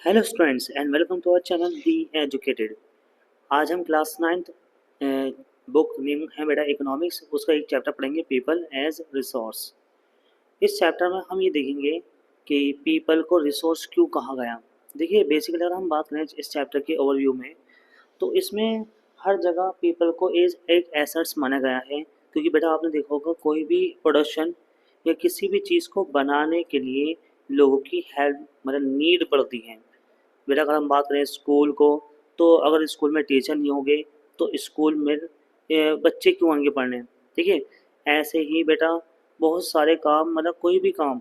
Hello students and welcome to our channel be educated. आज हम class ninth book name है बेटा economics, उसका एक चैप्टर पढ़ेंगे पीपल एज रिसोर्स। इस चैप्टर में हम ये देखेंगे कि पीपल को रिसोर्स क्यों कहा गया। देखिए बेसिकली अगर हम बात करें इस चैप्टर के ओवरव्यू में, तो इसमें हर जगह पीपल को एज एक एसेट्स माना गया है, क्योंकि बेटा आपने देखा होगा कोई भी प्रोडक्शन या किसी भी चीज़ को बनाने के लिए लोगों की हेल्प मतलब नीड पड़ती है। बेटा अगर हम बात करें स्कूल को, तो अगर स्कूल में टीचर नहीं होंगे तो स्कूल में बच्चे क्यों आएंगे पढ़ने। ठीक है, ऐसे ही बेटा बहुत सारे काम मतलब कोई भी काम,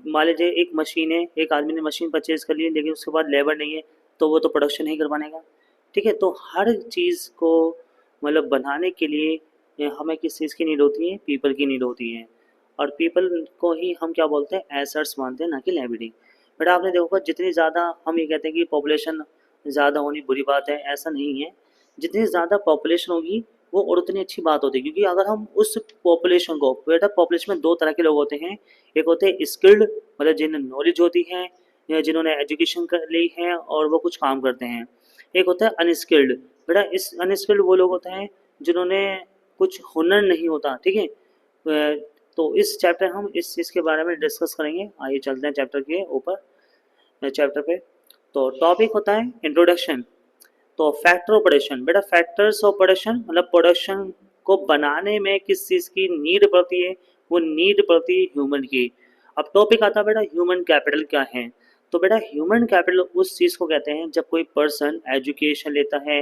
मान लीजिए एक मशीन है, एक आदमी ने मशीन परचेज कर ली लेकिन उसके बाद लेबर नहीं है, तो वो तो प्रोडक्शन नहीं कर पाएगा। ठीक है, तो हर चीज़ को मतलब बनाने के लिए हमें किस चीज़ की नीड होती है, पीपल की नीड होती है। और पीपल को ही हम क्या बोलते हैं, एसेट्स मानते हैं, ना कि लायबिलिटी। बट आपने देखा जितनी ज़्यादा हम ये कहते हैं कि पॉपुलेशन ज़्यादा होनी बुरी बात है, ऐसा नहीं है। जितनी ज़्यादा पॉपुलेशन होगी वो और उतनी अच्छी बात होती है, क्योंकि अगर हम उस पॉपुलेशन को, बेटा पॉपुलेशन में दो तरह के लोग होते हैं। एक होते हैं स्किल्ड, मतलब जिन्हें नॉलेज होती है या जिन्होंने एजुकेशन कर ली है और वो कुछ काम करते हैं। एक होता है अनस्किल्ड। बेटा इस अनस्किल्ड वो लोग होते हैं जिन्होंने कुछ हुनर नहीं होता। ठीक है, तो इस चैप्टर हम इस चीज़ के बारे में डिस्कस करेंगे। आइए चलते हैं चैप्टर के ऊपर, चैप्टर पे। तो टॉपिक होता है इंट्रोडक्शन। तो फैक्टर ऑफ प्रोडक्शन, बेटा फैक्टर्स ऑफ प्रोडक्शन मतलब प्रोडक्शन को बनाने में किस चीज़ की नीड पड़ती है, वो नीड पड़ती है ह्यूमन की। अब टॉपिक आता है बेटा ह्यूमन कैपिटल क्या है। तो बेटा ह्यूमन कैपिटल उस चीज़ को कहते हैं जब कोई पर्सन एजुकेशन लेता है,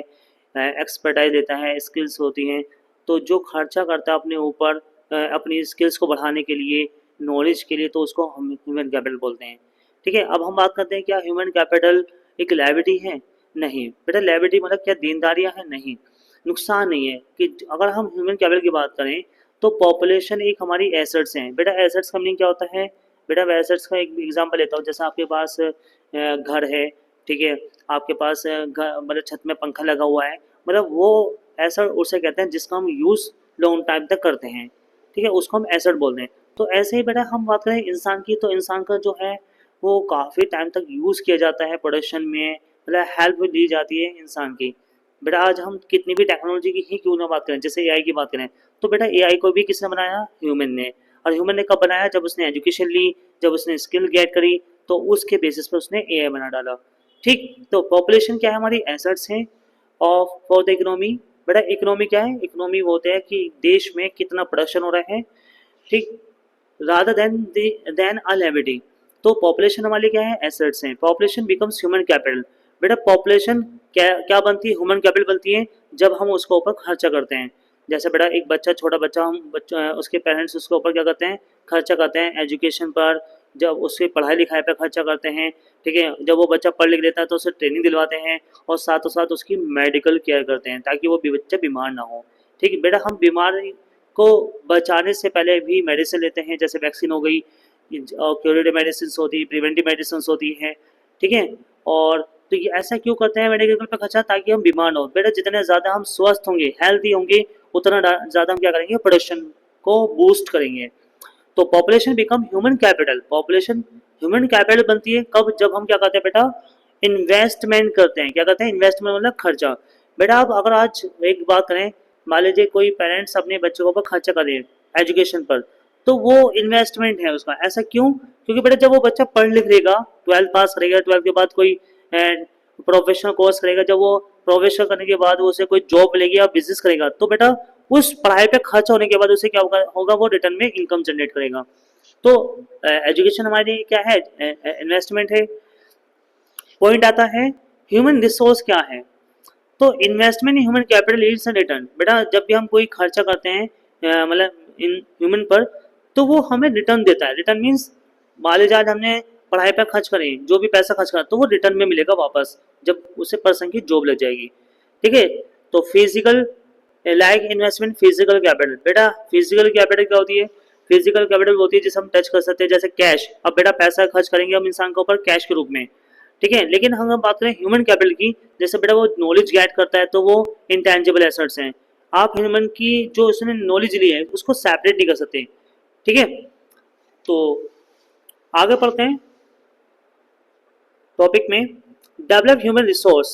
एक्सपर्टाइज लेता है, स्किल्स होती हैं, तो जो खर्चा करता है अपने ऊपर अपनी स्किल्स को बढ़ाने के लिए, नॉलेज के लिए, तो उसको हम ह्यूमन कैपिटल बोलते हैं। ठीक है, अब हम बात करते हैं क्या ह्यूमन कैपिटल एक लायबिलिटी है। नहीं बेटा, लायबिलिटी मतलब क्या देनदारियां हैं, नहीं। नुकसान नहीं है कि अगर हम ह्यूमन कैपिटल की बात करें तो पॉपुलेशन एक हमारी एसेट्स हैं। बेटा एसेट्स का मीनिंग क्या होता है, बेटा एसेट्स का एक एग्जांपल लेता हूँ। जैसे आपके पास घर है, ठीक है, आपके पास मतलब छत में पंखा लगा हुआ है, मतलब वो एसेट उसे कहते हैं जिसका हम यूज़ लॉन्ग टाइम तक करते हैं। ठीक है, उसको हम एसेट बोलते हैं। तो ऐसे ही बेटा हम बात करें इंसान की, तो इंसान का जो है वो काफ़ी टाइम तक यूज़ किया जाता है प्रोडक्शन में, मतलब हेल्प ली जाती है इंसान की। बेटा आज हम कितनी भी टेक्नोलॉजी की ही क्यों ना बात करें, जैसे एआई की बात करें, तो बेटा एआई को भी किसने बनाया, ह्यूमन ने। और ह्यूमन ने कब बनाया, जब उसने एजुकेशन ली, जब उसने स्किल गेट करी, तो उसके बेसिस पे उसने एआई बना डाला। ठीक, तो पॉपुलेशन क्या है, हमारी एसेट्स हैं ऑफ फॉर द इकोनॉमी। बेटा इकोनॉमी क्या है, इकोनॉमी वो होता है कि देश में कितना प्रोडक्शन हो रहा है। ठीक, रादर देन अ liability। तो पॉपुलेशन हमारे लिए क्या है, एसेट्स हैं। Population becomes human capital. बेटा पॉपुलेशन क्या क्या बनती है, ह्यूमन कैपिटल बनती है जब हम उसके ऊपर खर्चा करते हैं। जैसे बेटा एक बच्चा, छोटा बच्चा, हम बच्चा उसके पेरेंट्स उसके ऊपर क्या करते हैं, खर्चा करते हैं एजुकेशन पर, जब उसके पढ़ाई लिखाई पर खर्चा करते हैं। ठीक है, जब वो बच्चा पढ़ लिख लेता है तो उसे ट्रेनिंग दिलवाते हैं और साथों साथ उसकी मेडिकल केयर करते हैं ताकि वो बच्चा बीमार ना हो। ठीक है बेटा, हम बीमारी को बचाने से पहले भी मेडिसिन लेते हैं, जैसे वैक्सीन हो गई, और क्यूरेटिव मेडिसिन होती है, प्रिवेंटिव मेडिसिन होती है। ठीक है, और तो ये ऐसा क्यों करते हैं मेडिकल पर खर्चा, ताकि हम बीमार ना हो। बेटा जितने ज़्यादा हम स्वस्थ होंगे, हेल्थी होंगे, उतना ज़्यादा हम क्या करेंगे, प्रोडक्शन को बूस्ट करेंगे। तो population become human capital. Population human capital बनती है कब, जब हम क्या करते हैं बेटा, इन्वेस्टमेंट करते हैं। क्या करते हैं, इन्वेस्टमेंट मतलब खर्चा। बेटा आप अगर आज एक बात करें, मान लीजिए कोई पेरेंट्स अपने बच्चों के ऊपर खर्चा करे एजुकेशन पर, तो वो इन्वेस्टमेंट है उसका। ऐसा क्यों, क्योंकि बेटा जब वो बच्चा पढ़ लिख लेगा, 12th पास करेगा, 12th के बाद कोई प्रोफेशनल कोर्स करेगा, जब वो प्रोफेशनल करने के बाद वो उसे कोई जॉब मिलेगी या बिजनेस करेगा, तो बेटा उस पढ़ाई पे खर्च होने के बाद उसे क्या होगा, वो रिटर्न में इनकम जनरेट करेगा। तो एजुकेशन हमारे लिए क्या है, इन्वेस्टमेंट है। पॉइंट आता है ह्यूमन रिसोर्स क्या है। तो investment in human capital Leeds and return. बेटा जब भी हम कोई खर्चा करते हैं मतलब इन ह्यूमन पर, तो वो हमें रिटर्न देता है। रिटर्न मीन्स मान लीजिए आज हमने पढ़ाई पर खर्च करें, जो भी पैसा खर्च करा, तो वो रिटर्न में मिलेगा वापस जब उसे पर्सन की जॉब लग जाएगी। ठीक है, तो physical like investment physical capital. बेटा फिजिकल कैपिटल क्या होती है, फिजिकल कैपिटल होती है जिसे हम टच कर सकते हैं, जैसे कैश। अब बेटा पैसा खर्च करेंगे हम इंसान के ऊपर कैश के रूप में। ठीक है, लेकिन हम बात करें ह्यूमन कैपिटल की, जैसे बेटा वो नॉलेज गेट करता है, तो वो इंटेंजिबल एसेट्स हैं। आप ह्यूमन की जो उसने नॉलेज ली है उसको सेपरेट नहीं कर सकते। ठीक है, तो आगे पढ़ते हैं। टॉपिक में develop human resource.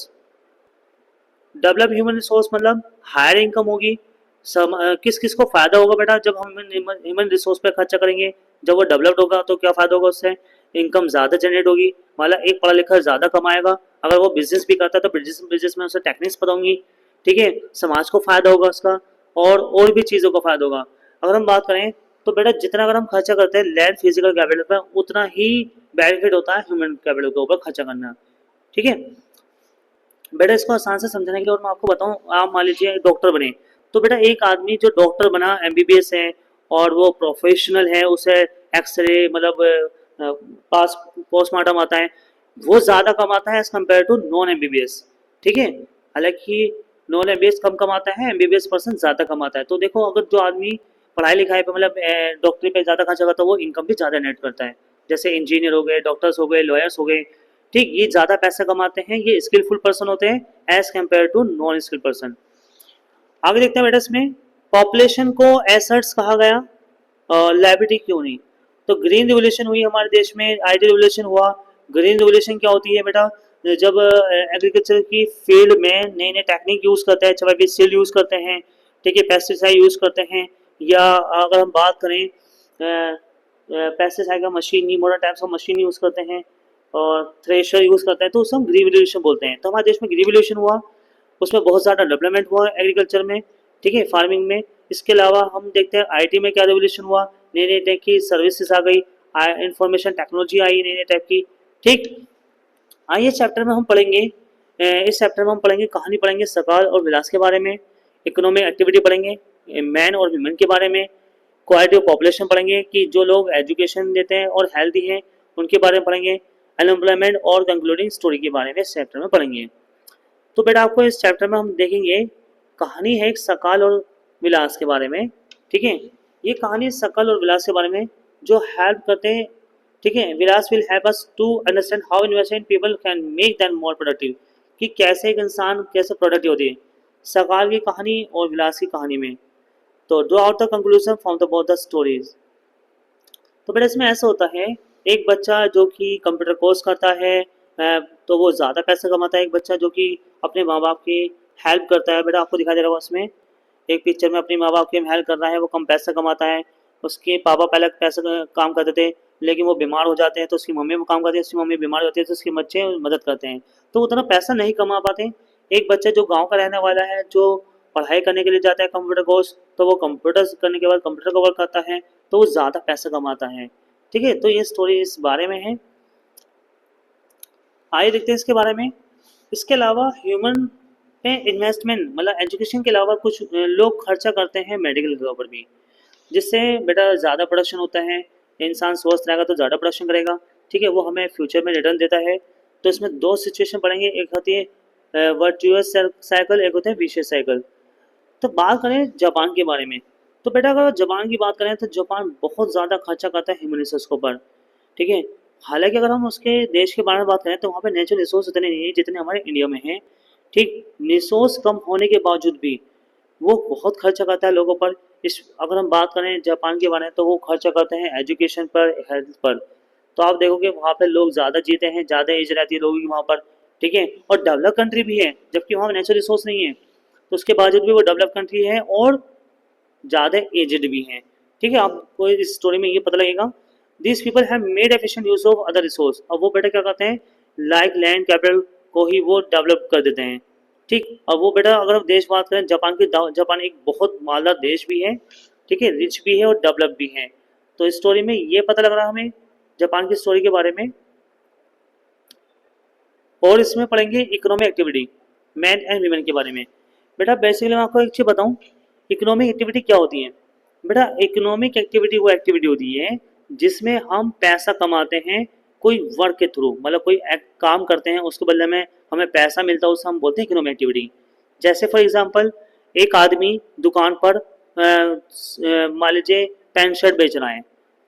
Develop human resource मतलब हायर इनकम होगी। किस किस को फायदा होगा बेटा जब हम ह्यूमन रिसोर्स पे खर्चा करेंगे? जब वो डेवलप्ड होगा तो क्या फायदा होगा उससे? इनकम ज़्यादा जनरेट होगी, मतलब एक पढ़ा लिखा ज़्यादा कमाएगा। अगर वो बिजनेस भी करता है तो बिजनेस बिजनेस में उसे टेक्निक्स पता होंगी। ठीक है, समाज को फायदा होगा उसका, और भी चीज़ों को फायदा होगा। अगर हम बात करें तो बेटा जितना अगर हम खर्चा करते हैं लैंड फिजिकल कैपिटल पर, उतना ही बेनिफिट होता है ह्यूमन कैपिटल के ऊपर खर्चा करना। ठीक है बेटा, इसको आसान से समझने के लिए और मैं आपको बताऊं, आप मान लीजिए डॉक्टर बने, तो बेटा एक आदमी जो डॉक्टर बना एमबीबीएस है और वो प्रोफेशनल है, उसे एक्सरे मतलब पास पोस्टमार्टम आता है, वो ज़्यादा कमाता है as compare to non MBBS. ठीक है, हालांकि नॉन एमबीबीएस कम कमाता है, एमबीबीएस पर्सन ज़्यादा कमाता है। तो देखो अगर जो आदमी पढ़ाई लिखाई पे मतलब डॉक्टरी पे ज़्यादा खर्चा करता है वो इनकम भी ज़्यादा नेट करता है। जैसे इंजीनियर हो गए, डॉक्टर्स हो गए, लॉयर्स हो गए। ठीक, ये ज़्यादा पैसा कमाते हैं, ये स्किलफुल पर्सन होते हैं as compare to non skill person. आगे देखते हैं बेटा, इसमें पॉपुलेशन को एसेट्स कहा गया, लाइबिलिटी क्यों नहीं? तो ग्रीन रिवोल्यूशन हुई हमारे देश में, आईटी रिवोल्यूशन हुआ। ग्रीन रिवोल्यूशन क्या होती है बेटा? जब एग्रीकल्चर की फील्ड में नए नए टेक्निक यूज़ करते हैं, चाहे भी सीड यूज़ करते हैं, ठीक है, पेस्टिसाइड यूज़ करते हैं, या अगर हम बात करें पेस्टिसाइड का मशीन, मॉडर्न टाइप्स का मशीन यूज़ करते हैं और थ्रेशर यूज़ करते हैं, तो उसे हम ग्रीन रिवोल्यूशन बोलते हैं। तो हमारे देश में ग्रीन रिवोल्यूशन हुआ, उसमें बहुत ज़्यादा डेवलपमेंट हुआ एग्रीकल्चर में, ठीक है, फार्मिंग में। इसके अलावा हम देखते हैं आईटी में क्या रिवोल्यूशन हुआ, नई नई टाइप की सर्विसेज आ गई, इंफॉर्मेशन टेक्नोलॉजी आई नई नई टाइप की। ठीक, आइए चैप्टर में हम पढ़ेंगे, इस चैप्टर में हम पढ़ेंगे कहानी, पढ़ेंगे सकाल और विलास के बारे में, इकोनॉमिक एक्टिविटी पढ़ेंगे, मैन और ह्यूमन के बारे में, क्वालिटी ऑफ पॉपुलेशन पढ़ेंगे कि जो लोग एजुकेशन देते हैं और हेल्दी हैं उनके बारे में पढ़ेंगे, अनएम्प्लॉयमेंट और कंक्लूडिंग स्टोरी के बारे में इस चैप्टर में पढ़ेंगे। तो बेटा आपको इस चैप्टर में हम देखेंगे कहानी है एक सकाल और विलास के बारे में। ठीक है, ये कहानी सकल और विलास के बारे में जो हेल्प करते हैं। ठीक है, Vilas will help us to understand how investment people can make them more productive, कि कैसे एक इंसान कैसे प्रोडक्टिव होती है सकाल की कहानी और विलास की कहानी में। तो draw out the conclusion from the both the stories. तो बेटा इसमें ऐसा होता है, एक बच्चा जो कि कंप्यूटर कोर्स करता है तो वो ज़्यादा पैसा कमाता है। एक बच्चा जो कि अपने माँ बाप की हेल्प करता है, बेटा आपको दिखाई दे रहा होगा उसमें एक पिक्चर में, अपने माँ बाप की हेल्प कर रहा है, वो कम पैसा कमाता है। उसके पापा पहले पैसा काम करते थे, लेकिन वो बीमार हो जाते हैं तो उसकी मम्मी वो काम करती है, उसकी मम्मी बीमार होती है तो उसके बच्चे मदद करते हैं, तो उतना पैसा नहीं कमा पाते। एक बच्चा जो गाँव का रहने वाला है, जो पढ़ाई करने के लिए जाता है कंप्यूटर कोर्स, तो वो कंप्यूटर करने के बाद कंप्यूटर का वर्क करता है तो वो ज़्यादा पैसा कमाता है। ठीक है, तो ये स्टोरी इस बारे में है। आइए देखते हैं इसके बारे में। इसके अलावा ह्यूमन पे इन्वेस्टमेंट मतलब एजुकेशन के अलावा कुछ लोग खर्चा करते हैं मेडिकल के ऊपर भी, जिससे बेटा ज़्यादा प्रोडक्शन होता है, इंसान स्वस्थ रहेगा तो ज़्यादा प्रोडक्शन करेगा। ठीक है, वो हमें फ्यूचर में रिटर्न देता है। तो इसमें दो सिचुएशन पढ़ेंगे, एक होती है वर्चुअस साइकिल, एक होता है विशियस साइकिल। तो बात करें जापान के बारे में, तो बेटा अगर जापान की बात करें तो जापान बहुत ज़्यादा खर्चा करता है ह्यूमन रिसोर्स के ऊपर। ठीक है, हालांकि अगर हम उसके देश के बारे में बात करें तो वहाँ पे नेचुरल रिसोर्स उतने नहीं है जितने हमारे इंडिया में हैं। ठीक, रिसोर्स कम होने के बावजूद भी वो बहुत खर्चा करता है लोगों पर। इस अगर हम बात करें जापान के बारे में तो वो खर्चा करते हैं एजुकेशन पर, हेल्थ पर। तो आप देखोगे वहाँ पे लोग ज़्यादा जीते हैं, ज़्यादा एज रहती है लोगों की वहाँ पर। ठीक है, और डेवलप कंट्री भी है, जबकि वहाँ नेचुरल रिसोर्स नहीं है, तो उसके बावजूद भी वो डेवलप कंट्री है और ज़्यादा एजड भी हैं। ठीक है, आपको इस स्टोरी में ये पता लगेगा this people have made efficient use of other resource. अब वो बेटा क्या करते हैं, लाइक लैंड कैपिटल को ही वो डेवलप कर देते हैं। ठीक, अब वो बेटा अगर हम देश बात करें जापान की, जापान एक बहुत मालदार देश भी है, ठीक है, रिच भी है और डेवलप भी है। तो इस स्टोरी में ये पता लग रहा है हमें जापान की स्टोरी के बारे में। और इसमें पढ़ेंगे economic activity, man and women के बारे में। बेटा बेसिकली मैं आपको एक चीज़ बताऊं, इकोनॉमिक एक्टिविटी क्या होती है? बेटा इकोनॉमिक एक्टिविटी वो एक्टिविटी होती है जिसमें हम पैसा कमाते हैं कोई वर्क के थ्रू, मतलब कोई काम करते हैं उसके बदले में हमें पैसा मिलता है, उसे हम बोलते हैं इकोनॉमिक एक्टिविटी। जैसे फॉर एग्जांपल एक आदमी दुकान पर मान लीजिए पैंट शर्ट बेच रहा है,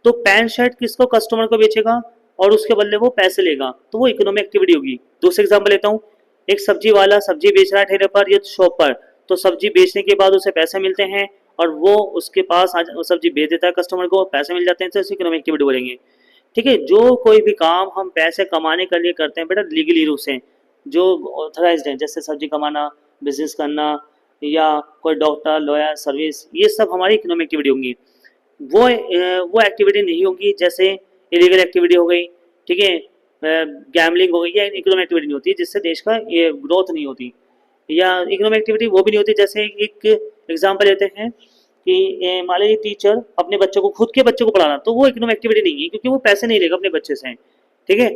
तो पैंट शर्ट किसको, कस्टमर को बेचेगा और उसके बदले वो पैसे लेगा, तो वो इकोनॉमिक एक्टिविटी होगी। दूसरा एग्जांपल लेता हूँ, एक सब्जी वाला सब्जी बेच रहा है ठेले पर या शॉप पर, तो सब्जी बेचने के बाद उसे पैसे मिलते हैं और वो उसके पास सब्जी बेच देता है कस्टमर को, पैसे मिल जाते हैं, तो इसे इकोनॉमिक एक्टिविटी बोलेंगे। ठीक है, जो कोई भी काम हम पैसे कमाने के लिए करते हैं बेटा लीगली रूप से, जो ऑथराइज्ड है, जैसे सब्जी कमाना, बिजनेस करना, या कोई डॉक्टर, लॉयर, सर्विस, ये सब हमारी इकोनॉमिक एक्टिविटी होंगी। वो एक्टिविटी नहीं होगी जैसे इलीगल एक्टिविटी हो गई, ठीक है, गैमलिंग हो गई, या इकोनॉमिक एक्टिविटी नहीं होती जिससे देश का ये ग्रोथ नहीं होती। या इकोनॉमिक एक्टिविटी वो भी नहीं होती, जैसे एक एग्जांपल लेते हैं कि मान लीजिए टीचर अपने बच्चों को, खुद के बच्चों को पढ़ाना, तो वो इकोनॉमिक एक्टिविटी नहीं है क्योंकि वो पैसे नहीं लेगा अपने बच्चे से, ठीक है।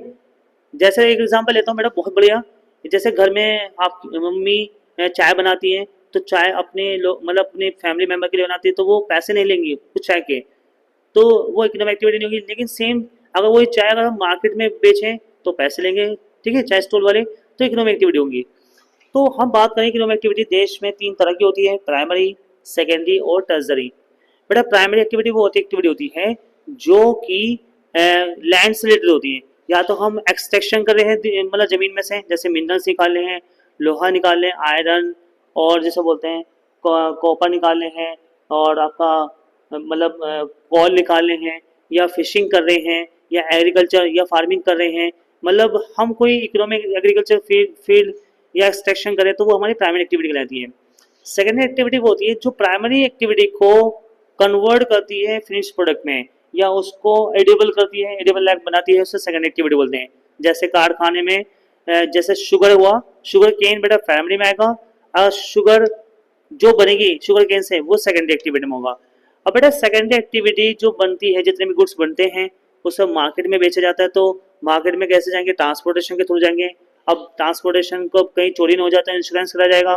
जैसे एक एग्जांपल लेता हूँ मैडम बहुत बढ़िया, जैसे घर में आप मम्मी चाय बनाती है, तो चाय अपने लोग मतलब अपने फैमिली मेंबर के लिए बनाती है, तो वो पैसे नहीं लेंगी कुछ चाय के, तो वो इकोनॉमिक एक्टिविटी नहीं होगी। लेकिन सेम अगर वही चाय अगर हम मार्केट में बेचें तो पैसे लेंगे, ठीक है, चाय स्टॉल वाले, तो इकोनॉमिक एक्टिविटी होंगी। तो हम बात करें इकोनॉमिक एक्टिविटी देश में तीन तरह की होती है, प्राइमरी, सेकेंडरी और टर्सरी। बेटा प्राइमरी एक्टिविटी वो होती एक्टिविटी होती है जो कि लैंड से रिलेटेड होती है, या तो हम एक्सट्रैक्शन कर रहे हैं मतलब जमीन में से, जैसे मिनरल्स निकाल रहे हैं, लोहा निकाल रहे हैं, आयरन, और जैसे बोलते हैं कॉपर निकाल रहे हैं, और आपका मतलब कॉल निकाल रहे हैं, या फिशिंग कर रहे हैं, या एग्रीकल्चर या फार्मिंग कर रहे हैं, मतलब हम कोई इकोनॉमिक एग्रीकल्चर फील्ड या एक्सट्रैक्शन करें तो वो हमारी प्राइमरी एक्टिविटी कहलाती है। सेकेंडरी एक्टिविटी वो होती है जो प्राइमरी एक्टिविटी को कन्वर्ट करती है फिनिश प्रोडक्ट में, या उसको एडिबल करती है, एडिबल लाइक बनाती है, उससे सेकेंडरी एक्टिविटी बोलते हैं। जैसे कारखाने में जैसे शुगर हुआ, शुगर केन बेटा प्राइमरी में आएगा, और शुगर जो बनेगी शुगर केन से वो सेकेंडरी एक्टिविटी में होगा। अब बेटा सेकेंडरी एक्टिविटी जो बनती है, जितने भी गुड्स बनते हैं वो सब मार्केट में बेचा जाता है, तो मार्केट में कैसे जाएंगे, ट्रांसपोर्टेशन के थ्रू जाएंगे। अब ट्रांसपोर्टेशन को कहीं चोरी नहीं हो जाता है, इंश्योरेंस करा जाएगा,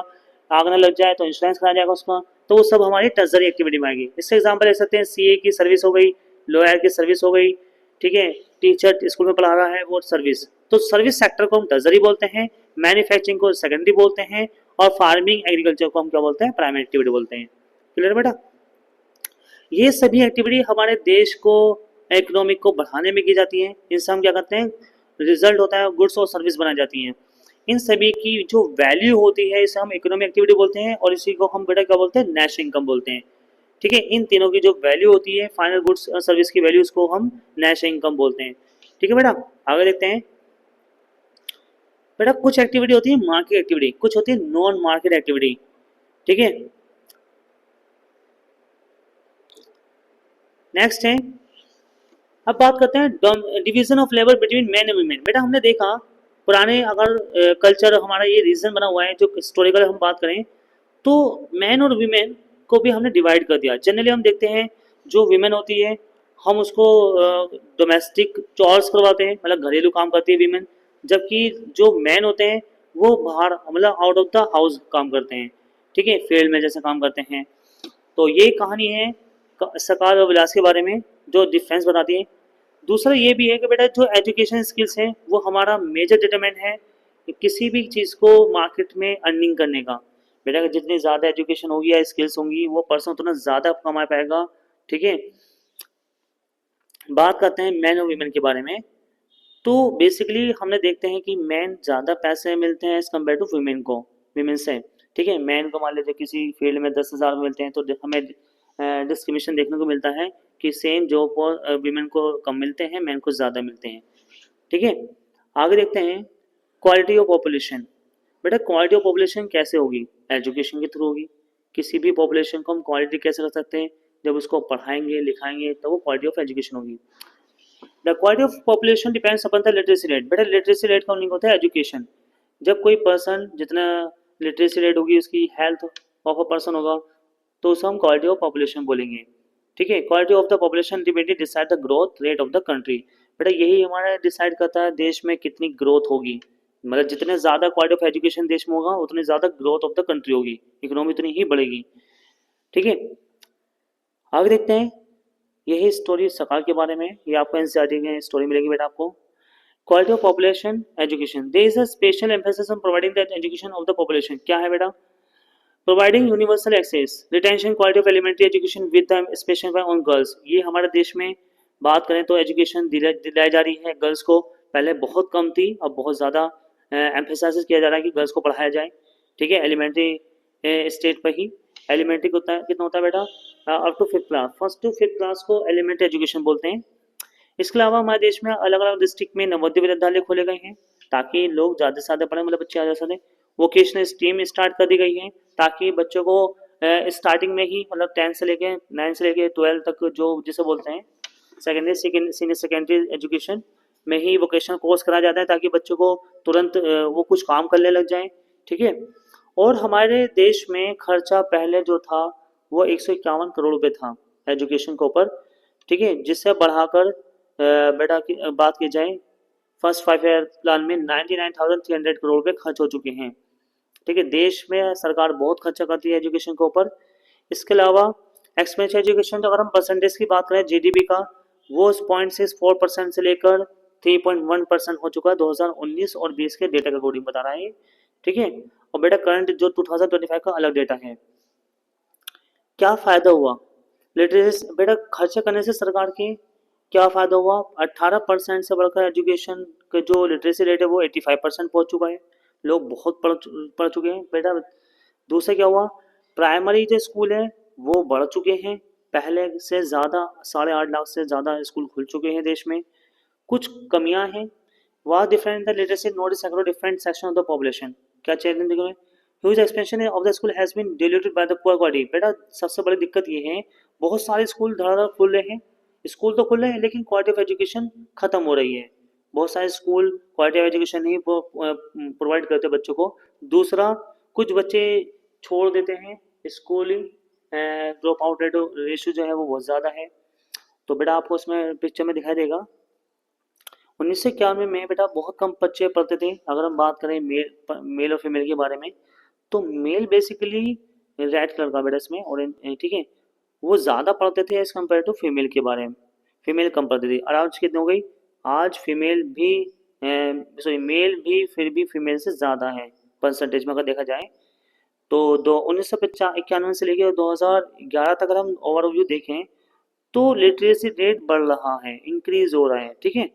आग ना लग जाए तो इंश्योरेंस करा जाएगा उसका, तो वो सब हमारी टर्सरी एक्टिविटी में आएगी। इससे एग्जाम्पल ले सकते हैं सीए की सर्विस हो गई, लॉयर की सर्विस हो गई, ठीक है, टीचर स्कूल में पढ़ा रहा है वो सर्विस, तो सर्विस सेक्टर को हम टर्सरी बोलते हैं, मैन्युफैक्चरिंग को सेकेंडरी बोलते हैं, और फार्मिंग एग्रीकल्चर को हम क्या बोलते हैं, प्राइमरी एक्टिविटी बोलते हैं। क्लियर बेटा, ये सभी एक्टिविटी हमारे देश को इकोनॉमिक को बढ़ाने में की जाती हैं, इनसे हम क्या करते हैं, रिजल्ट होता है, गुड्स और सर्विस बनाई जाती हैं। इन सभी की जो वैल्यू होती है इसे हम इकोनॉमिक एक्टिविटी बोलते हैं, और इसी को हम बेटा क्या बोलते हैं, नेशनल इनकम बोलते हैं, ठीक है। इन तीनों की जो वैल्यू होती है, फाइनल गुड्स और सर्विस की वैल्यू, उसको हम नेशनल इनकम बोलते हैं, ठीक है बेटा। आगे देखते हैं बेटा, कुछ एक्टिविटी होती है मार्केट एक्टिविटी, कुछ होती है नॉन मार्केट एक्टिविटी, ठीक है। नेक्स्ट है, अब बात करते हैं division of labour between man and women. बेटा हमने देखा पुराने अगर कल्चर हमारा ये रीजन बना हुआ है, जो हिस्टोरिकल हम बात करें तो मैन और वीमेन को भी हमने डिवाइड कर दिया। जनरली हम देखते हैं जो वीमेन होती है हम उसको डोमेस्टिक चॉर्स करवाते हैं, मतलब घरेलू काम करती है वीमेन, जबकि जो मैन होते हैं वो बाहर मतलब आउट ऑफ द हाउस काम करते हैं, ठीक है, फील्ड में जैसे काम करते हैं। तो ये कहानी है सकार और विलास के बारे में, जो डिफरेंस बताती है। दूसरा ये भी है कि बेटा जो एजुकेशन स्किल्स हैं वो हमारा मेजर डिटरमिनेंट है कि किसी भी चीज़ को मार्केट में अर्निंग करने का। बेटा जितनी ज़्यादा एजुकेशन होगी या स्किल्स होंगी वो पर्सन उतना ज़्यादा कमा पाएगा, ठीक है। बात करते हैं मैन और वीमेन के बारे में, तो बेसिकली हमने देखते हैं कि मैन ज़्यादा पैसे मिलते हैं एज़ कम्पेयर टू वीमेन को, वीमेन से, ठीक है। मैन को मान लीजिए किसी फील्ड में 10,000 मिलते हैं तो हमें डिस्क्रिमिनेशन देखने को मिलता है कि सेम जॉब को वीमेन को कम मिलते हैं, मैन को ज़्यादा मिलते हैं, ठीक है। आगे देखते हैं क्वालिटी ऑफ पॉपुलेशन। बेटा क्वालिटी ऑफ पॉपुलेशन कैसे होगी, एजुकेशन के थ्रू होगी। किसी भी पॉपुलेशन को हम क्वालिटी कैसे कर सकते हैं, जब उसको पढ़ाएंगे लिखाएंगे तो वो क्वालिटी ऑफ एजुकेशन होगी। The quality of population depends upon the literacy rate. बेटा लिटरेसी रेट का मीनिंग होता है एजुकेशन। जब कोई पर्सन जितना लिटरेसी रेट होगी, उसकी हेल्थ ऑफ अ पर्सन होगा, तो उसे हम क्वालिटी ऑफ पॉपुलेशन बोलेंगे, ठीक है। Quality of the population ultimately decide the growth rate of the country. बेटा यही हमारा डिसाइड करता है देश में कितनी ग्रोथ होगी, मतलब जितने ज़्यादा क्वालिटी ऑफ एजुकेशन देश में होगा उतनी ज़्यादा ग्रोथ ऑफ द कंट्री होगी, इकोनॉमी उतनी ही बढ़ेगी, ठीक है। आगे देखते हैं, यही स्टोरी सकाल के बारे में, ये आपको एनसीईआरटी में स्टोरी मिलेगी बेटा आपको। Quality of population education, there is a special emphasis on providing the education of the population. क्या है बेटा, providing universal access, retention, quality of elementary education with the special on girls. ये हमारे देश में बात करें तो एजुकेशन दिलाई जा रही है गर्ल्स को, पहले बहुत कम थी, अब बहुत ज़्यादा एम्फेसाइज किया जा रहा है कि गर्ल्स को पढ़ाया जाए, ठीक है। एलिमेंट्री स्टेट पर ही, एलिमेंट्री कितना होता है बेटा, up to fifth class, first to fifth class को एलिमेंट्री एजुकेशन बोलते हैं। इसके अलावा हमारे देश में अलग अलग डिस्ट्रिक्ट में नवोदय विद्यालय खोले गए हैं ताकि लोग ज़्यादा से ज़्यादा पढ़ें, मतलब बच्चे ज़्यादा से ज़्यादा। वोकेशनल स्ट्रीम स्टार्ट कर दी गई है ताकि बच्चों को स्टार्टिंग में ही, मतलब 10th से लेके 9th से लेके 12th तक, जो जिसे बोलते हैं सेकेंडरी सीनियर सेकेंडरी एजुकेशन में ही वोकेशनल कोर्स कराया जाता है ताकि बच्चों को तुरंत वो कुछ काम करने लग जाएं। ठीक है। और हमारे देश में खर्चा पहले जो था वो 151 करोड़ रुपए था एजुकेशन के ऊपर। ठीक है। जिससे बढ़ाकर बेटा की बात की जाए फर्स्ट 5 ईयर प्लान में 99,300 करोड़ रुपए खर्च हो चुके हैं। ठीक है। देश में सरकार बहुत खर्चा करती है एजुकेशन के ऊपर। इसके अलावा एक्सपेंडिचर एजुकेशन, तो अगर हम परसेंटेज की बात करें जीडीपी का, वो 0.64% से लेकर 3.1% हो चुका है 2019 और 20 के डेटा के अकॉर्डिंग बता रहा है। ठीक है। और बेटा करंट जो 2025 का अलग डेटा है। क्या फायदा हुआ लिटरेसी, बेटा खर्चा करने से सरकार के क्या फायदा हुआ? 18% से बढ़कर एजुकेशन के जो लिटरेसी रेट है वो 85% पहुंच चुका है। लोग बहुत पढ़ चुके हैं बेटा। दूसरा क्या हुआ? प्राइमरी जो स्कूल है वो बढ़ चुके हैं, पहले से ज़्यादा 8.5 लाख से ज़्यादा स्कूल खुल चुके हैं देश में। कुछ कमियां हैं। Was different the literacy notice across different section of the population. क्या चैलेंज दिखे? Huge expansion of the school has been diluted by the poor quality. बेटा सबसे बड़ी दिक्कत ये है, बहुत सारे स्कूल धड़ाधड़ खुल रहे हैं, स्कूल तो खुल रहे हैं लेकिन क्वालिटी ऑफ एजुकेशन खत्म हो रही है। बहुत सारे स्कूल क्वालिटी ऑफ एजुकेशन नहीं प्रोवाइड करते बच्चों को। दूसरा, कुछ बच्चे छोड़ देते हैं स्कूलिंग, ड्रॉप आउट रेशियो जो है वो बहुत ज़्यादा है। तो बेटा आपको इसमें पिक्चर में दिखाई देगा 1991 में बेटा बहुत कम बच्चे पढ़ते थे। अगर हम बात करें मेल और फीमेल के बारे में, तो मेल बेसिकली रेड कलर का बेटा इसमें ऑरेंज, ठीक है, वो ज़्यादा पढ़ते थे एज कम्पेयर टू फीमेल के बारे में। फीमेल कम पढ़ती थी। और आज कितनी हो गई? आज फीमेल भी, सॉरी मेल भी फिर भी फीमेल से ज़्यादा है परसेंटेज में अगर देखा जाए। तो दो 1991 से लेकर 2011 तक अगर हम ओवरव्यू देखें तो लिटरेसी रेट बढ़ रहा है, इंक्रीज हो रहा है। ठीक है।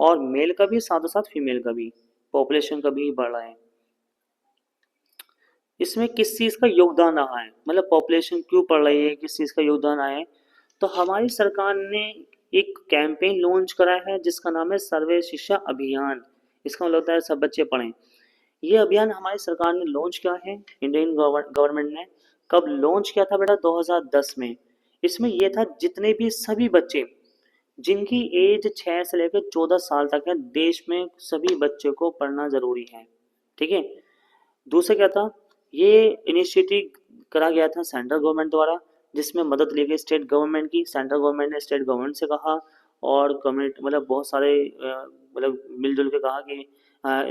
और मेल का भी साथ साथ फीमेल का भी, पॉपुलेशन का भी बढ़ रहा है। इसमें किस चीज़ का योगदान रहा है, मतलब पॉपुलेशन क्यों बढ़ रही है, किस चीज़ का योगदान आया है? तो हमारी सरकार ने एक कैंपेन लॉन्च करा है जिसका नाम है सर्वे शिक्षा अभियान। इसका मतलब होता है सब बच्चे पढ़ें। ये अभियान हमारी सरकार ने लॉन्च किया है, इंडियन गवर्नमेंट ने। कब लॉन्च किया था बेटा? 2010 में। इसमें यह था जितने भी सभी बच्चे जिनकी एज 6 से लेकर 14 साल तक है, देश में सभी बच्चों को पढ़ना जरूरी है। ठीक है। दूसरा क्या था? ये इनिशिएटिव करा गया था सेंट्रल गवर्नमेंट द्वारा, जिसमें मदद ली गई स्टेट गवर्नमेंट की। सेंट्रल गवर्नमेंट ने स्टेट गवर्नमेंट से कहा और कम्युनिटी, मतलब बहुत सारे मतलब मिलजुल के कहा कि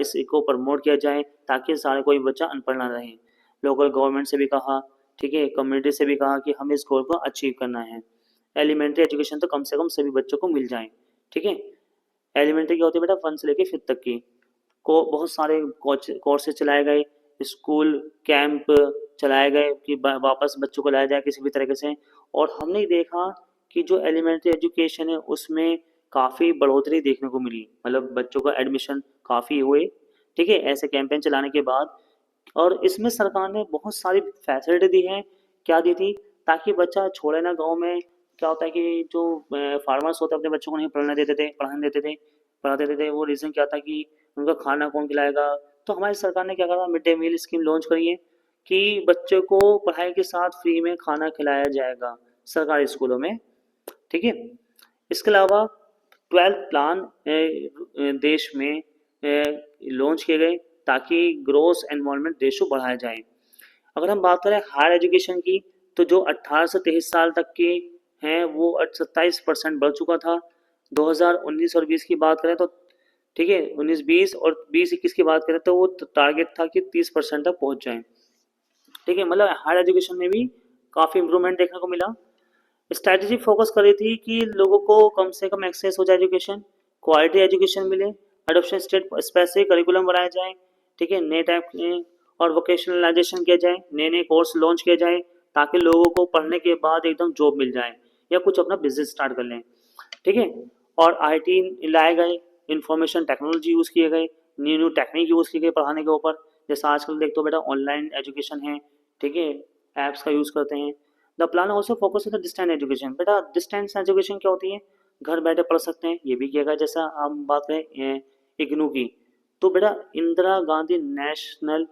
इसको प्रमोट किया जाए ताकि सारे कोई बच्चा अनपढ़ ना रहे। लोकल गवर्नमेंट से भी कहा, ठीक है, कम्युनिटी से भी कहा कि हमें इस गोल को अचीव करना है। एलिमेंट्री एजुकेशन तो कम से कम सभी बच्चों को मिल जाए। ठीक है। एलिमेंट्री क्या होती है बेटा? 1 से लेकर 5th तक की को बहुत सारे कोर्सेज चलाए गए, स्कूल कैंप चलाए गए कि वापस बच्चों को लाया जाए किसी भी तरीके से। और हमने देखा कि जो एलिमेंट्री एजुकेशन है उसमें काफ़ी बढ़ोतरी देखने को मिली, मतलब बच्चों का एडमिशन काफ़ी हुए। ठीक है। ऐसे कैंपेन चलाने के बाद, और इसमें सरकार ने बहुत सारी फैसिलिटी दी है। क्या दी थी? ताकि बच्चा छोड़े ना गाँव में। क्या होता है कि जो फार्मर्स होते अपने बच्चों को नहीं पढ़ाने देते थे। वो रीज़न क्या था कि उनका खाना कौन खिलाएगा? तो हमारी सरकार ने क्या करा, mid day meal scheme launch करी है कि बच्चों को पढ़ाई के साथ फ्री में खाना खिलाया जाएगा सरकारी स्कूलों में। ठीक है। इसके अलावा 12th प्लान देश में लॉन्च किए गए ताकि ग्रोस एनवायरनमेंट रेशो बढ़ाया जाए। अगर हम बात करें हायर एजुकेशन की, तो जो 18 से 23 साल तक के हैं वो 27% बढ़ चुका था। 2019 और 20 की बात करें तो, ठीक है, 19-20 और 20-21 की बात करें तो वो टारगेट था कि 30% तक पहुंच जाए। ठीक है। मतलब हायर एजुकेशन में भी काफ़ी इंप्रूवमेंट देखने को मिला। स्ट्रैटेजी फोकस कर रही थी कि लोगों को कम से कम एक्सेस हो जाए एजुकेशन, क्वालिटी एजुकेशन मिले, एडोप्शन स्टेट स्पेसिफिक करिकुलम बनाया जाए। ठीक है। नए टाइप और वोकेशनलाइजेशन किया जाए, नए नए कोर्स लॉन्च किए जाए ताकि लोगों को पढ़ने के बाद एकदम जॉब मिल जाए या कुछ अपना बिजनेस स्टार्ट कर लें। ठीक है। और आईटी लाए गए, इंफॉर्मेशन टेक्नोलॉजी यूज़ किए गए, न्यू न्यू टेक्निक यूज़ की गई पढ़ाने के ऊपर। जैसे आजकल देखते हो बेटा ऑनलाइन एजुकेशन है। ठीक है। ऐप्स का यूज़ करते हैं। The plan also focus on the distance education. बेटा डिस्टेंस एजुकेशन क्या होती है? घर बैठे पढ़ सकते हैं, ये भी किया गया। जैसा हम बात करें इग्नू की, तो बेटा Indira Gandhi national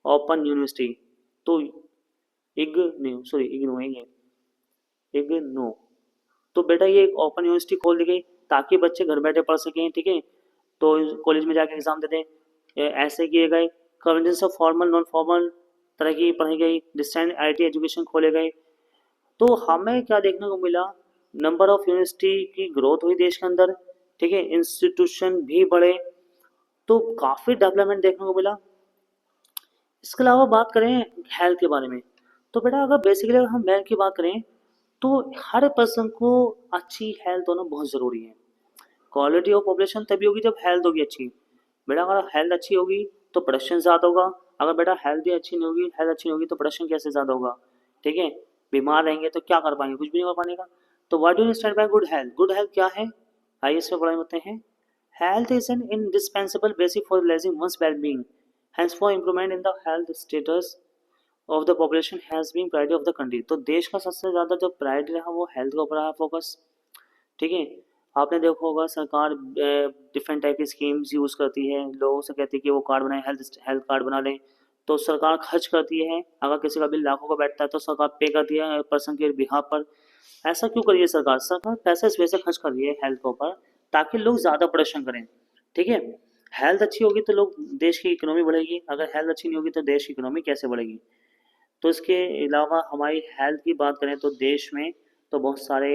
open university, तो इग्नू, सॉरी इग्नू है ये, इग्नू, तो बेटा ये एक ओपन यूनिवर्सिटी खोल दी गई ताकि बच्चे घर बैठे पढ़ सकें, ठीक है। तो कॉलेज में जाके एग्जाम देते हैं, ऐसे किए गए। Colleges of formal non formal तरह की पढ़ाई गई, डिस्टेंस आईटी एजुकेशन खोले गए। तो हमें क्या देखने को मिला, नंबर ऑफ यूनिवर्सिटी की ग्रोथ हुई देश के अंदर, ठीक है, इंस्टीट्यूशन भी बढ़े, तो काफ़ी डेवलपमेंट देखने को मिला। इसके अलावा बात करें हेल्थ के बारे में, तो बेटा अगर बेसिकली अगर हम हेल्थ की बात करें तो हर पर्सन को अच्छी हेल्थ होना बहुत ज़रूरी है। क्वालिटी ऑफ पॉपुलेशन तभी होगी जब हेल्थ होगी अच्छी। बेटा अगर हेल्थ अच्छी होगी तो प्रोडक्शन ज़्यादा होगा, अगर बेटा हेल्थ ही अच्छी नहीं होगी, हेल्थ अच्छी नहीं होगी तो प्रोडक्शन कैसे ज़्यादा होगा, ठीक है। बीमार रहेंगे तो क्या कर पाएंगे, कुछ भी नहीं कर पाने का। तो what do you understand by good health? Good health क्या है, आइए इसमें पढ़ाई होते हैं। Health is an indispensable basic for realizing one's well-being. Hence, for improvement in the health status of the population has been priority of the country. तो देश का सबसे ज़्यादा जो प्रायोरिटी रहा वो हेल्थ के ऊपर रहा फोकस, ठीक है। आपने देखा होगा सरकार डिफरेंट टाइप की स्कीम्स यूज़ करती है, लोगों से कहती है कि वो कार्ड बनाए, हेल्थ हेल्थ कार्ड बना लें। तो सरकार खर्च करती है, अगर किसी का बिल लाखों का बैठता है तो सरकार पे करती है पर्सन के बिहाफ पर। ऐसा क्यों कर रही है सरकार? सरकार पैसा इस वजह से खर्च कर रही है हेल्थ के ऊपर ताकि लोग ज़्यादा प्रोडक्शन करें, ठीक है। हेल्थ अच्छी होगी तो लोग देश की इकोनॉमी बढ़ेगी, अगर हेल्थ अच्छी नहीं होगी तो देश की इकोनॉमी कैसे बढ़ेगी। तो इसके अलावा हमारी हेल्थ की बात करें तो देश में तो बहुत सारे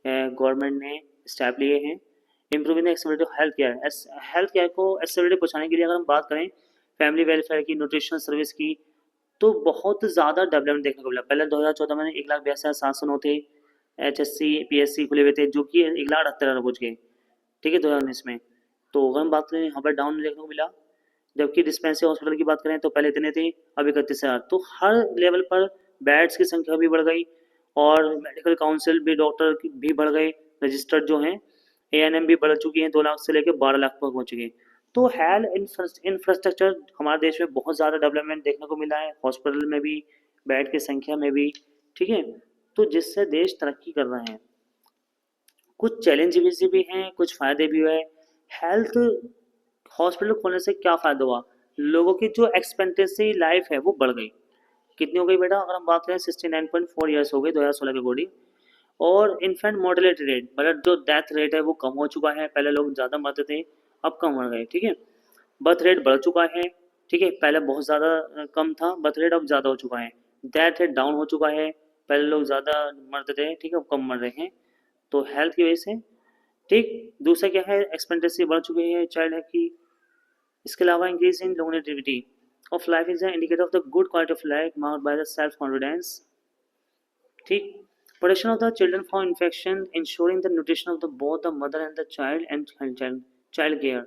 गवर्नमेंट ने स्टेप लिए हैं। Improving the accessibility of health care, health care को एक्सेसिबिलिटी पहुँचाने के लिए अगर हम बात करें फैमिली वेलफेयर की, न्यूट्रिशनल सर्विस की, तो बहुत ज़्यादा डेवलपमेंट देखने को मिला। पहले 2014 में 1,82,709 थे HSC PSC खुले हुए थे, जो कि 1,78,000 पहुँच गए, ठीक है, 2019 में। तो अगर हम बात करें यहाँ पर डाउन देखने को मिला। जबकि डिस्पेंसरी हॉस्पिटल की बात करें तो पहले इतने थे, अब 31,000। तो हर लेवल पर बेड्स की संख्या भी बढ़ गई और मेडिकल काउंसिल भी, डॉक्टर भी बढ़ गए, रजिस्टर्ड जो हैं ANM भी बढ़ चुकी हैं, 2 लाख से लेकर 12 लाख तक पहुँच गए। तो हेल्थ इंफ्रास्ट्रक्चर हमारे देश में बहुत ज़्यादा डेवलपमेंट देखने को मिला है, हॉस्पिटल में भी, बेड की संख्या में भी, ठीक है। तो जिससे देश तरक्की कर रहे हैं। कुछ चैलेंजेस भी हैं, कुछ फ़ायदे भी हुए। हेल्थ हॉस्पिटल खोलने से क्या फ़ायदा हुआ, लोगों की जो एक्सपेक्टेंसी लाइफ है वो बढ़ गई। कितनी हो गई बेटा, अगर हम बात करें 69.4 ईयर्स हो गए 2016 के अकॉर्डिंग। और इन्फेंट मोर्टेलिटी रेट, मतलब जो डेथ रेट है वो कम हो चुका है, पहले लोग ज़्यादा मरते थे, अब कम मर गए, ठीक है। बर्थ रेट बढ़ चुका है, ठीक है, पहले बहुत ज़्यादा कम था बर्थ रेट, अब ज़्यादा हो चुका है। डेथ रेट डाउन हो चुका है, पहले लोग ज़्यादा मरते थे, ठीक है, अब कम मर रहे हैं, तो हेल्थ की वजह से, ठीक। दूसरा क्या है, एक्सपेक्टेंसी बढ़ चुकी है चाइल्ड है की। इसके अलावा increase in longevity of life is an indicator of the good quality of life marked by the self confidence, ठीक। Protection of the children for infection, ensuring the nutrition of the both the mother and the child and child care.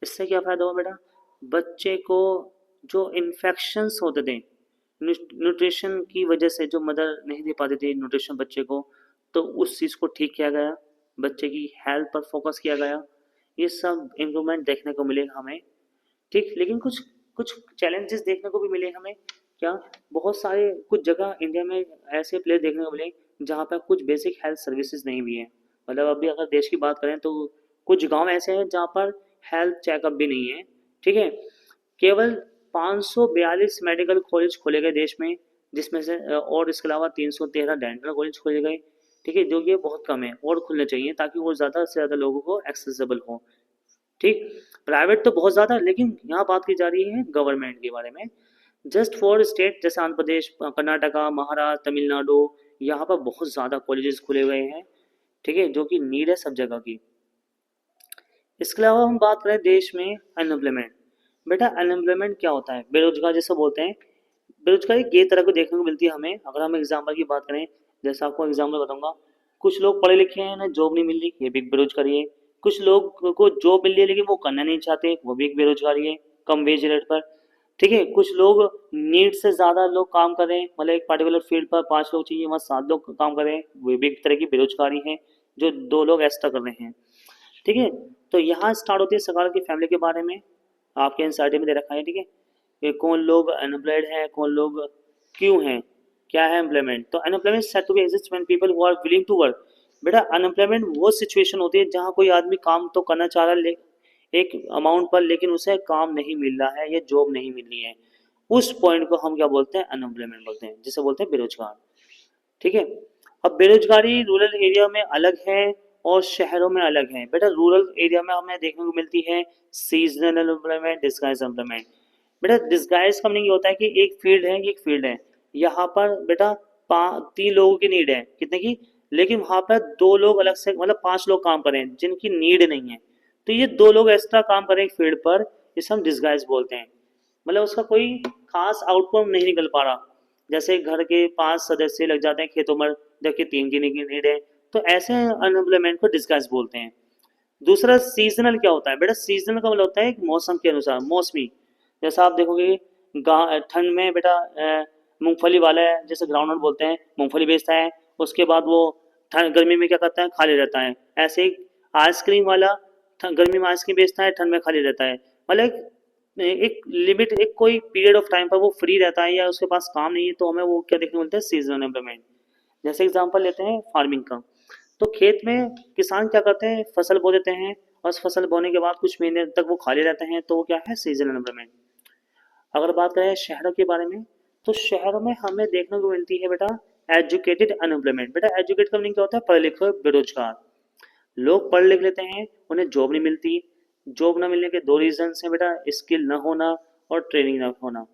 इससे क्या फ़ायदा हुआ बेटा, बच्चे को जो infections होते थे न्यूट्रिशन की वजह से, जो मदर नहीं दे पाती थी न्यूट्रिशन बच्चे को, तो उस चीज़ को ठीक किया गया, बच्चे की हेल्थ पर फोकस किया गया। ये सब इम्प्रूवमेंट देखने को मिलेगा हमें, ठीक। लेकिन कुछ कुछ चैलेंजेस देखने को भी मिले हमें, क्या, बहुत सारे कुछ जगह इंडिया में ऐसे प्लेस देखने को मिले जहाँ पर कुछ बेसिक हेल्थ सर्विसेज नहीं भी हैं। मतलब अभी अगर देश की बात करें तो कुछ गांव ऐसे हैं जहाँ पर हेल्थ चेकअप भी नहीं है, ठीक है। केवल 542 मेडिकल कॉलेज खोले गए देश में, जिसमें से और इसके अलावा 313 डेंटल कॉलेज खोले गए, ठीक है, जो कि बहुत कम है और खुलने चाहिए ताकि वो ज़्यादा से ज़्यादा लोगों को एक्सेसिबल हो, ठीक। प्राइवेट तो बहुत ज़्यादा, लेकिन यहाँ बात की जा रही है गवर्नमेंट के बारे में। जस्ट फॉर स्टेट जैसे आंध्र प्रदेश, कर्नाटका, महाराष्ट्र, तमिलनाडु, यहाँ पर बहुत ज़्यादा कॉलेजेस खुले हुए हैं, ठीक है, जो कि नीड है सब जगह की। इसके अलावा हम बात करें देश में अनएम्प्लॉयमेंट, बेटा अनएम्प्लॉयमेंट क्या होता है, बेरोजगार जिसे बोलते हैं। बेरोजगारी कई तरह को देखने को मिलती है हमें। अगर हम एग्जाम्पल की बात करें, जैसे आपको एग्जाम्पल बताऊंगा, कुछ लोग पढ़े लिखे हैं ना, जॉब नहीं मिल रही, ये भी एक बेरोजगारी है। कुछ लोग को जॉब मिल रही है लेकिन वो करना नहीं चाहते, वो भी एक बेरोजगारी है, कम वेज रेट पर, ठीक है। कुछ लोग नीड से ज़्यादा लोग काम कर रहे हैं, मतलब एक पर्टिकुलर फील्ड पर 5 लोग चाहिए, वहाँ 7 लोग काम कर रहे हैं, वो भी एक तरह की बेरोजगारी है, जो 2 लोग एक्स्ट्रा कर रहे हैं, ठीक है। तो यहाँ स्टार्ट होती है सवाल की फैमिली के बारे में, आपके एनसीईआरटी में दे रखा है, ठीक है, कि कौन लोग अनएम्प्लॉयड हैं, कौन लोग क्यों हैं, क्या है एम्प्लॉयमेंट। तो unemployment said to be exist when people who are willing to work, बेटा अनएम्प्लॉयमेंट वो सिचुएशन होती है जहाँ कोई आदमी काम तो करना चाह रहा है एक अमाउंट पर, लेकिन उसे काम नहीं मिल रहा है या जॉब नहीं मिल रही है। उस पॉइंट को हम क्या बोलते हैं? अनएम्प्लॉयमेंट बोलते हैं, जिसे बोलते हैं बेरोजगार। ठीक है। अब बेरोजगारी रूरल एरिया में अलग है और शहरों में अलग है। बेटा रूरल एरिया में हमें देखने को मिलती है सीजनल एम्प्लॉयमेंट, डिस्गाइज एम्प्लॉयमेंट। बेटा डिस्गाइज का मीनिंग होता है कि एक फील्ड है, एक फील्ड है, यहाँ पर बेटा 3 लोगों की नीड है, कितने की, लेकिन वहाँ पर 2 लोग अलग से, मतलब 5 लोग काम करें जिनकी नीड नहीं है, तो ये 2 लोग एक्स्ट्रा काम करें एक फील्ड पर, इसे हम डिस्गाइज बोलते हैं। मतलब उसका कोई खास आउटकम नहीं निकल पा रहा, जैसे घर के 5 सदस्य लग जाते हैं खेतों में जबकि 3 की नीड है, तो ऐसे अनएम्प्लॉयमेंट को डिस्गाइज बोलते हैं। दूसरा सीजनल क्या होता है? बेटा सीजनल का मतलब होता है एक मौसम के अनुसार, मौसमी। जैसा आप देखोगे ठंड में बेटा मूंगफली वाला है, जैसे ग्राउंडनट बोलते हैं, मूंगफली बेचता है, उसके बाद वो ठंड गर्मी में क्या करता है? खाली रहता है। ऐसे ही आइसक्रीम वाला गर्मी में आइसक्रीम बेचता है, ठंड में खाली रहता है। मतलब एक लिमिट, एक कोई पीरियड ऑफ टाइम पर वो फ्री रहता है या उसके पास काम नहीं है, तो हमें वो क्या देखने को मिलता है? Seasonal employment. जैसे एग्जांपल लेते हैं फार्मिंग का, तो खेत में किसान क्या करते हैं? फसल बो देते हैं, और उस फसल बोने के बाद कुछ महीने तक वो खाली रहते हैं, तो वो क्या है? Seasonal employment. अगर बात करें शहरों के बारे में, तो शहरों में हमें देखने को मिलती है बेटा एजुकेटेड अनएम्प्लॉयमेंट। बेटा एजुकेट का मीनिंग क्या होता है? पढ़े लिखे बेरोजगार। लोग पढ़ लिख लेते हैं, उन्हें जॉब नहीं मिलती। जॉब ना मिलने के 2 रीजन हैं बेटा, स्किल ना होना और ट्रेनिंग ना होना।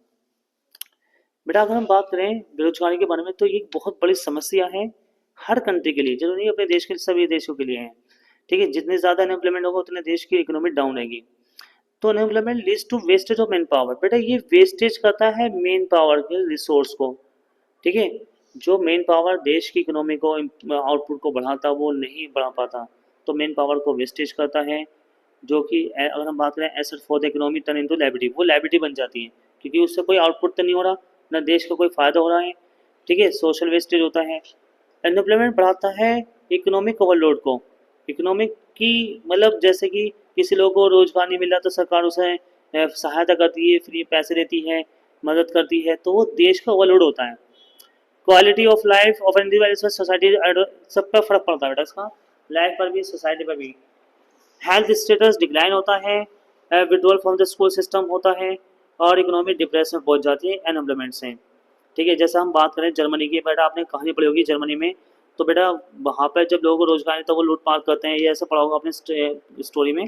बेटा अगर हम बात करें बेरोजगारी के बारे में, तो ये एक बहुत बड़ी समस्या है हर कंट्री के लिए, जरूरी नहीं अपने देश के सभी देशों के लिए है। ठीक है, जितने ज़्यादा अनएम्प्लॉयमेंट होगा उतने देश की इकोनॉमी डाउन रहेगी। तो unemployment leads to wastage of manpower. बेटा ये वेस्टेज करता है मेन पावर के रिसोर्स को। ठीक है, जो मेन पावर देश की इकोनॉमी को आउटपुट को बढ़ाता वो नहीं बढ़ा पाता, तो मेन पावर को वेस्टेज करता है, जो कि अगर हम बात करें asset for the economy turn into liability, वो लायबिलिटी बन जाती है, क्योंकि उससे कोई आउटपुट तो नहीं हो रहा, ना देश का कोई फायदा हो रहा है। ठीक है, सोशल वेस्टेज होता है। अनएम्प्लॉयमेंट बढ़ाता है इकोनॉमिक ओवरलोड को। इकोनॉमिक की मतलब जैसे कि किसी लोगों को रोजगार नहीं मिल रहा तो सरकार उसे सहायता करती है, फ्री पैसे देती है, मदद करती है, तो वो देश का ओवरलोड होता है। Quality of life of individual society, सब पर फर्क पड़ता है बेटा इसका, लाइफ पर भी सोसाइटी पर भी। हेल्थ स्टेटस डिक्लाइन होता है, withdrawal from the school system होता है, और इकोनॉमिक डिप्रेशन में पहुंच जाती है अनएम्प्लॉयमेंट से। ठीक है, जैसे हम बात करें जर्मनी की, बेटा आपने कहानी पढ़ी होगी जर्मनी में, तो बेटा वहाँ पर जब लोगों को रोजगार नहीं, तो वो लूटपाट करते हैं, ये ऐसा पढ़ा होगा अपने स्टोरी में।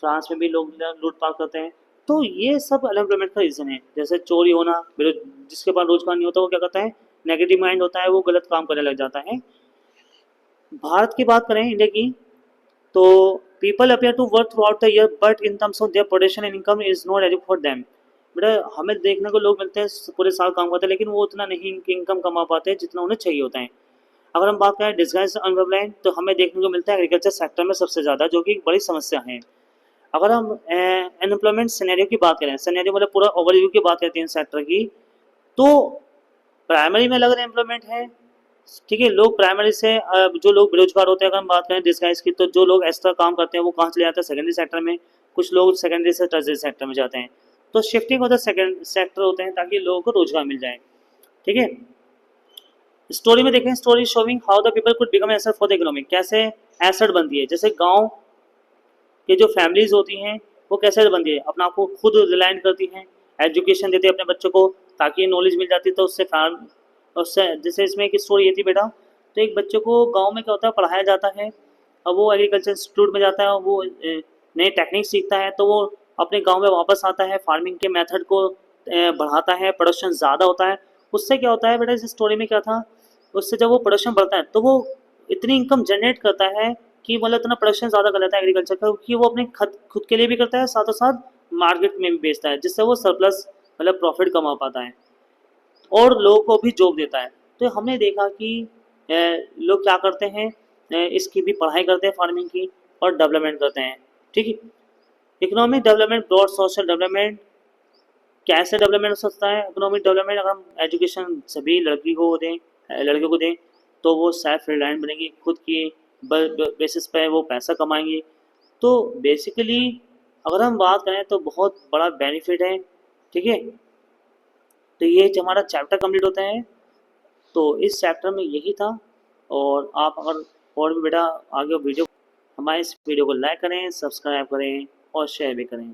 फ्रांस में भी लोग लूटपाट करते हैं। तो ये सब अनएम्प्लॉयमेंट का रीज़न है, जैसे चोरी होना, जिसके पास रोजगार नहीं होता वो क्या करता है? नेगेटिव माइंड होता है, वो गलत काम करने लग जाता है। भारत की बात करें, इंडिया की, तो people appear to work throughout the year, but in terms of their production and income is not adequate for them. बेटा हमें देखने को लोग मिलते हैं पूरे साल काम करते हैं, लेकिन वो उतना नहीं इनकम कमा पाते हैं जितना उन्हें चाहिए होता है। अगर हम बात करें डिस्गाइज अनएम्प्लॉयमेंट, तो हमें देखने को मिलता है एग्रीकल्चर सेक्टर में सबसे ज़्यादा, जो कि एक बड़ी समस्या है। अगर हम अनएम्प्लॉयमेंट सिनेरियो की बात करें, सिनेरियो मतलब पूरा ओवरव्यू की बात करते हैं सेक्टर की, तो प्राइमरी में अलग एम्प्लॉयमेंट है। ठीक है, लोग प्राइमरी से जो लोग बेरोजगार होते हैं, अगर हम बात करें डिस्गाइज की, तो जो लोग एक्स्ट्रा काम करते हैं वो कहाँ चले जाते हैं? सेकेंडरी सेक्टर में। कुछ लोग सेकेंडरी से टर्सरी सेक्टर में जाते हैं, तो shifting of the second sector होते हैं ताकि लोगों को रोजगार मिल जाए। ठीक है, स्टोरी में देखें, story showing how the people could become asset for the economy, कैसे एसेट बनती है। जैसे गांव कि जो फैमिलीज होती हैं वो कैसे बनती है? अपना आपको खुद रिलायंट करती हैं, एजुकेशन देती है अपने बच्चों को ताकि नॉलेज मिल जाती है, तो उससे फैम उससे जैसे इसमें एक स्टोरी ये थी बेटा, तो एक बच्चे को गांव में क्या होता है? पढ़ाया जाता है। अब वो एग्रीकल्चर इंस्टीट्यूट में जाता है, वो नए टेक्निक सीखता है, तो वो अपने गांव में वापस आता है, फार्मिंग के मेथड को बढ़ाता है, प्रोडक्शन ज़्यादा होता है। उससे क्या होता है बेटा, इस स्टोरी में क्या था, उससे जब वो प्रोडक्शन बढ़ता है तो वो इतनी इनकम जनरेट करता है कि मतलब इतना प्रोडक्शन ज़्यादा कर लेता है एग्रीकल्चर का, कि वो अपने खुद के लिए भी करता है, साथों साथ मार्केट में भी बेचता है, जिससे वो सरप्लस मतलब प्रॉफिट कमा पाता है और लोगों को भी जॉब देता है। तो हमने देखा कि लोग क्या करते हैं, इसकी भी पढ़ाई करते हैं फार्मिंग की, और डेवलपमेंट करते हैं। ठीक है, economic development, broad social development, कैसे डेवलपमेंट हो सकता है? इकोनॉमिक डेवलपमेंट, अगर हम एजुकेशन सभी लड़की को दें, लड़कियों को दें, तो वो सेल्फ रिलायंट बनेगी, खुद की बेसिस पे वो पैसा कमाएंगी। तो बेसिकली अगर हम बात करें तो बहुत बड़ा बेनिफिट है। ठीक है, तो ये जो हमारा चैप्टर कंप्लीट होता है, तो इस चैप्टर में यही था। और आप अगर और भी बेटा आगे वीडियो, हमारे इस वीडियो को लाइक करें, सब्सक्राइब करें और शेयर भी करें।